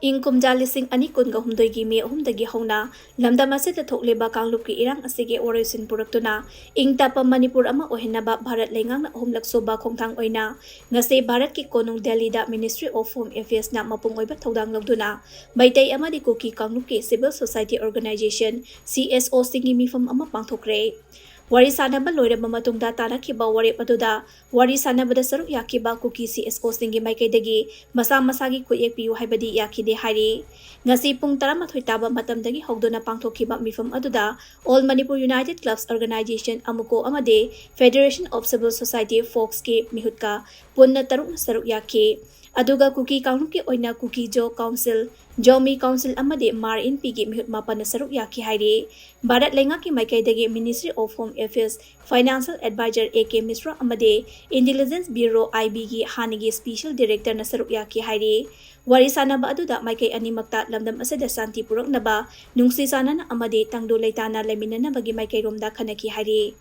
ꯏꯪ ꯀꯨꯝꯖꯥ ꯂꯤꯁꯤꯡ ꯑꯅꯤ ꯀꯨꯟꯒ ꯍꯨꯝꯗꯣꯏꯒꯤ ꯃꯦ 3ꯗꯒꯤ ꯍꯧꯅ ꯂꯝꯗꯝ ꯑꯁꯤꯗ ꯊꯣꯛꯂꯤꯕ ꯀꯥꯡꯂꯨꯞꯀꯤ ꯏꯔꯥꯡ ꯑꯁꯤꯒꯤ ꯋꯥꯔꯣꯏꯁꯤꯟ ꯄꯨꯔꯛꯇꯨꯅ ꯏꯪ ꯇꯞꯄ ꯃꯅꯤꯄꯨꯔ ꯑꯃ ꯑꯣꯏꯍꯟꯅꯕ ꯚꯥꯔꯠ ꯂꯩꯉꯥꯛꯅ ꯑꯍꯨꯝꯂꯛ ꯁꯨꯕ ꯈꯣꯡꯊꯥꯡ ꯑꯣꯏꯅ ꯉꯁꯤ ꯚꯥꯔꯠꯀꯤ ꯀꯣꯅꯨꯡ ꯗꯦꯜꯂꯤꯗ ꯃꯤꯅꯤꯁꯇ꯭ꯔꯤ ꯑꯣꯐ ꯍꯣꯝ ꯑꯦꯐꯤꯌꯔꯁꯅ ꯃꯄꯨꯡ ꯑꯣꯏꯕ ꯊꯧꯗꯥꯡ ꯂꯧꯗꯨꯅ ꯃꯩꯇꯩ ꯑꯃꯗꯤ ꯀꯨꯀꯤ ꯀꯥꯡꯂꯨꯞꯀꯤ ꯁꯤꯚꯤꯜ ꯁꯣꯁꯥꯏꯇꯤ ꯑꯣꯔꯒꯅꯥꯏꯖꯦꯁꯟ CSOꯁꯤꯡꯒꯤ ꯃꯤꯐꯝ ꯑꯃ ꯄꯥꯡꯊꯣꯛꯈ꯭ꯔꯦ꯫ ꯋꯥꯔꯤ ꯁꯥꯅꯕ ꯂꯣꯏꯔꯕ ꯃꯇꯨꯡꯗ ꯇꯥꯟꯅꯈꯤꯕ ꯋꯥꯔꯦꯞ ꯑꯗꯨꯗ ꯋꯥꯔꯤ ꯁꯥꯅꯕꯗ ꯁꯔꯨꯛ ꯌꯥꯈꯤꯕ ꯀꯨꯀꯤ CSOꯁꯤꯡꯒꯤ ꯃꯥꯏꯀꯩꯗꯒꯤ ꯃꯁꯥ ꯃꯁꯥꯒꯤ ꯈꯨꯠꯌꯦꯛ ꯄꯤꯌꯨ ꯍꯥꯏꯕꯗꯤ ꯌꯥꯈꯤꯗꯦ ꯍꯥꯏꯔꯤ꯫ ꯉꯁꯤ ꯄꯨꯡ 11 ꯇꯥꯕ ꯃꯇꯝꯗꯒꯤ ꯍꯧꯗꯨꯅ ꯄꯥꯡꯊꯣꯛꯈꯤꯕ ꯃꯤꯐꯝ ꯑꯗꯨꯗ ꯑꯣꯜ ꯃꯅꯤꯄꯨꯔ ꯌꯨꯅꯥꯏꯇꯦꯗ ꯀ꯭ꯂꯕꯁ ꯑꯣꯔꯒꯅꯥꯏꯖꯦꯁꯟ ꯑꯃꯨꯀꯣ ꯑꯃꯗꯤ ꯐꯦꯗꯔꯦꯁꯟ ꯑꯣꯐ ꯁꯤꯚꯤꯜ ꯁꯣꯁꯥꯏꯇꯤ ꯐꯣꯛꯁꯀꯤ ꯃꯤꯍꯨꯠꯀ ꯄꯨꯟꯅ 3ꯅ ꯁꯔꯨꯛ ꯌꯥꯈꯤ꯫ ꯑꯗꯨꯒ ꯀꯨꯀꯤ ꯀꯥꯡꯂꯨꯞꯀꯤ ꯑꯣꯏꯅ ꯀꯨꯀꯤ ꯖꯣ ꯀꯥꯎꯟꯁꯤꯜ, ꯖꯣꯃꯤ ꯀꯥꯎꯟꯁꯤꯜ ꯑꯃꯗꯤ ꯃꯥꯔ ꯏꯟꯄꯤꯒꯤ ꯃꯤꯍꯨꯠ 7ꯅ ꯁꯔꯨꯛ ꯌꯥꯈꯤ ꯍꯥꯏꯔꯤ꯫ ꯚꯥꯔꯠ ꯂꯩꯉꯥꯛꯀꯤ ꯃꯥꯏꯀꯩꯗꯒꯤ ministry of home affairs financial adviser AK ꯃꯤꯁ꯭ꯔꯥ ꯑꯃꯗꯤ ꯏꯟꯇꯦꯂꯤꯖꯦꯟꯁ ꯕ꯭ꯌꯨꯔꯣ IBꯒꯤ ꯍꯥꯟꯅꯒꯤ ꯁ꯭ꯄꯦꯁꯤꯌꯦꯜ ꯗꯤꯔꯦꯛꯇꯔꯅ ꯁꯔꯨꯛ ꯌꯥꯈꯤ ꯍꯥꯏꯔꯤ꯫ ꯋꯥꯔꯤ ꯁꯥꯅꯕ ꯑꯗꯨꯗ ꯃꯥꯏꯀꯩ ꯑꯅꯤꯃꯛꯇ ꯂꯝꯗꯝ ꯑꯁꯤꯗ ꯁꯥꯟꯇꯤ ꯄꯨꯔꯛꯅꯕ ꯅꯨꯡꯁꯤ ꯆꯥꯟꯅꯅ ꯑꯃꯗꯤ ꯇꯪꯗꯨ ꯂꯩꯇꯥꯅ ꯂꯩꯃꯤꯟꯅꯅꯕꯒꯤ ꯃꯥꯏꯀꯩꯔꯣꯝꯗ ꯈꯟꯅꯈꯤ ꯍꯥꯏꯔꯤ꯫